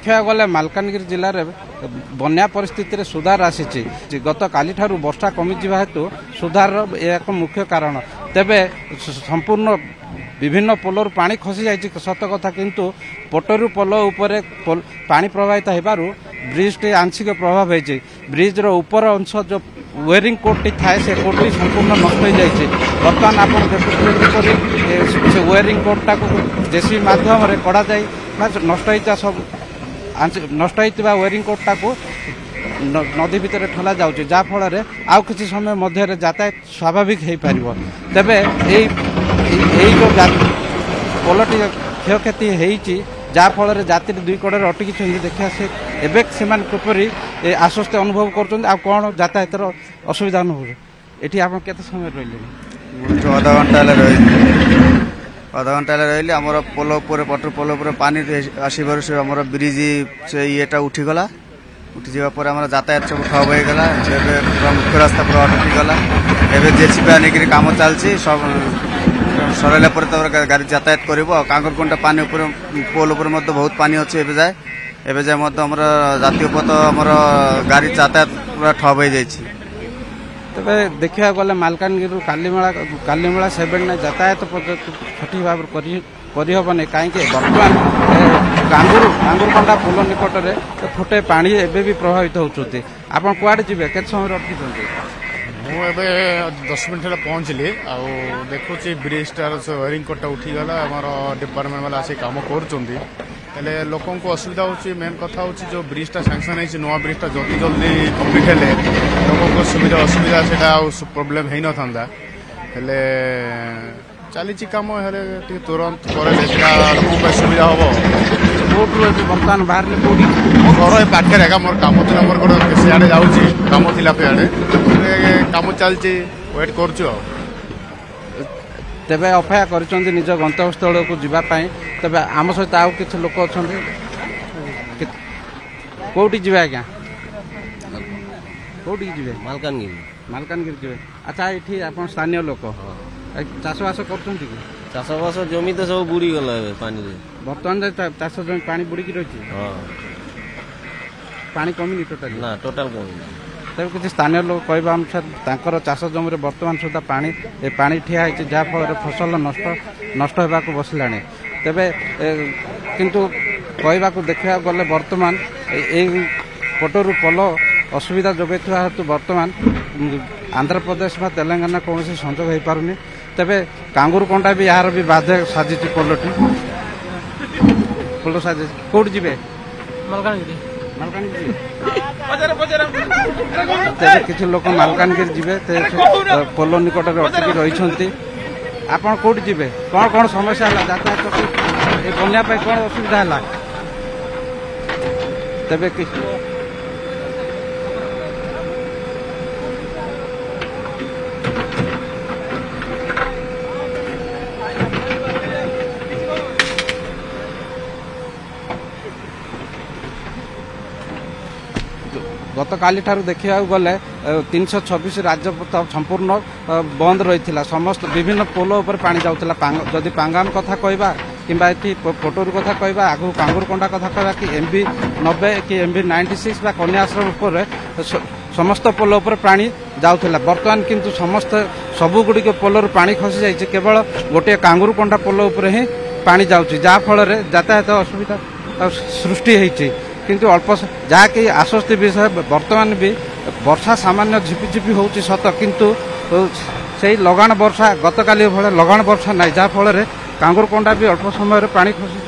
देखा गले मालकानगिरी जिले में बन्या परिस्थिति सुधार आसी गत काली ठारू वर्षा कमी हेतु सुधार एक मुख्य कारण तेबे संपूर्ण विभिन्न पोलर पानी खसी जाइए सत कथा किंतु पटरू पोल उपरे पानी प्रवाहित होबारु ब्रिज टी आंशिक प्रभाव होती ब्रिज रो ऊपर अंश जो वेयरिंग कोड टी थाए से कोड भी संपूर्ण नष्ट हो जाइए। बर्तमान आप देखुते वेयरिंग कोड टाक जेसी माध्यम कड़ा जाए नष्ट होता सब नष्ट होता वेयरिंग कोड टाक नदी भितर ठला जाऊँगी जहाँफल आउ किसी समय मध्य यातायात स्वाभाविक हो पार तेबे जो पोलटी क्षयक्षति होती जहाँफल जाति दुई कड़े अटकी देखा से एवं किपरि आश्वस्त अनुभव कर कौन यातायात असुविधा अनुभव ये आप केते समय रही आधा घंटा रही आमर पोल पटर पोल पानी आसबार से आम ब्रिज से येटा उठीगला उठी जावापर आम यातायात सब ठप होगा मुख्य रास्ता पूरा अटकीगला एवं जेसीबी आनिक कम चलती सब सरला गाड़ी यातायात कर कांगरकोंडा पानी पोल बहुत पानी अच्छे एवं जाए आम जातीय पथ आम गाड़ी यातायात पूरा ठप हो जाए। तेरे देखा गले मालकानगिरी कालीमेला सेवेन यातायात सठिक भाव करहबनी कहीं बर्तमान कांगुरकोंडा पोल निकट में फुटे पानी एवं भी प्रभावित होती आप कुआड़े जी के समय अटकी मुझे 10 मिनट है पहुँचली आउ देखुची ब्रिज टार वेयरिंग कोडा उठीगला आमर डिपार्टमेंट वाला आसी कम कर लोक असुविधा हो मेन कथा हो जो ब्रिजटा सांसन है नुआ ब्रिजटा जल्दी जल्दी कम्प्लीट है लोक सुविधा असुविधा से प्रोब्लेम हो न था चली कम तुरंत लोक सुविधा हम बर्तमान बाहर मो घर पाखे मोर कम थी मोर गोटे सियाड़े जाऊँगी कम थी पेड़े कम चलती वेट कर तेबे अपेक्षा कर निज गंतव्य स्थल को जीवाई तेबे आम सहित आउ किसी लोक अच्छा कौटी जी आज्ञा कौटी जी मालकानगिरी जी अच्छा ये आप स्थानीय लोक चाषबास चाषबास जमी तो सब बुड़ी गला पानी बर्तमान चाष जमी पानी बुड़ी रही पानी कमी टोटाल ना टोटाल कमी तेज किसी स्थानीय लोक कहवा अनुसार चाष जमी बर्तमान सुधा पानी ठिया जहाँफल फसल नष्ट होगा बसला तेबे किंतु कहवा देखा गले बर्तमान पटरू पोल असुविधा जोगे हेतु बर्तमान आंध्र प्रदेश में तेलंगाना कौन संजोग हो पारुनी तेबे कांगुरकोंडा भी यार भी बाध्य साजी पोलटी पोल साजी कौट जी मालकानगिरी किसी लोक मालकानगिरी जी पोल निकट में अटकी रही आप कौट जी कौन कौन समस्या है यातायात बनिया कौन असुविधा है तेबे गत काली ठारू देखा गले 326 राजपथ संपूर्ण बंद रही समस्त विभिन्न पोल उपर पानी जाऊला जदि पांगान कथा कहवा कि पटोर कथा कहवा आगु कांगुरकोंडा कथा कहवा कि MB 90 कि MB 96 कन्याश्रम उपर समस्त पोल उपर पानी जाऊला बर्तमान किंतु समस्त सबुगुड़िक पोलर पानी खसी जाइए केवल गोटे कांगुरकोंडा पोल उपर ही पानी जाऊँगी जहाँफल यातायात असुविधा सृष्टि होती किंतु अल्प जहाँकि आश्वस्ति विषय बर्तमान भी वर्षा सामान्य झिपिझिपि हो सत किंतु से लगाण वर्षा गत काली भाई लगाण वर्षा ना जहाँफल कांगुरकोंडा भी अल्प समय पानी खसी।